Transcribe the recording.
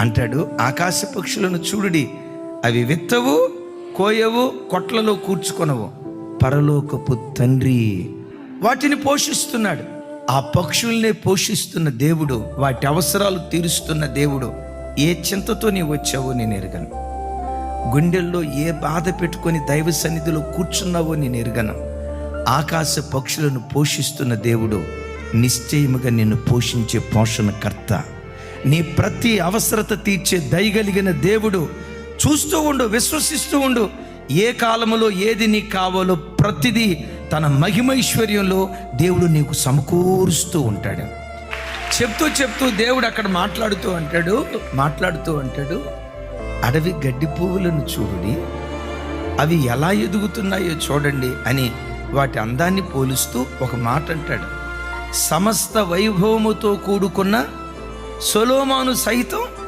అంటాడు, ఆకాశ పక్షులను చూడుడి, అవి విత్తవు, కోయవు, కొట్లలో కూర్చుకొనవు, పరలోకపు తండ్రి వాటిని పోషిస్తున్నాడు. ఆ పక్షుల్నే పోషిస్తున్న దేవుడు, వాటి అవసరాలు తీరుస్తున్న దేవుడు, ఏ చింతతో నీవు వచ్చావో నేను ఎరగను. గుండెల్లో ఏ బాధ పెట్టుకొని దైవ సన్నిధిలో కూర్చున్నావో నేను ఎరగను. ఆకాశ పక్షులను పోషిస్తున్న దేవుడు నిశ్చయముగా నిన్ను పోషించే పోషణకర్త, నీ ప్రతి అవసరత తీర్చే దయగలిగిన దేవుడు. చూస్తూ ఉండు, విశ్వసిస్తూ ఉండు. ఏ కాలంలో ఏది నీకు కావాలో ప్రతిదీ తన మహిమైశ్వర్యంలో దేవుడు నీకు సమకూరుస్తూ ఉంటాడు. చెప్తూ దేవుడు అక్కడ మాట్లాడుతూ అంటాడు, అడవి గడ్డి పువ్వులను చూడుడి, అవి ఎలా ఎదుగుతున్నాయో చూడండి అని వాటి అందాన్ని పోలుస్తూ ఒక మాట అంటాడు. సమస్త వైభవముతో కూడుకున్న సొలొమోను సైతం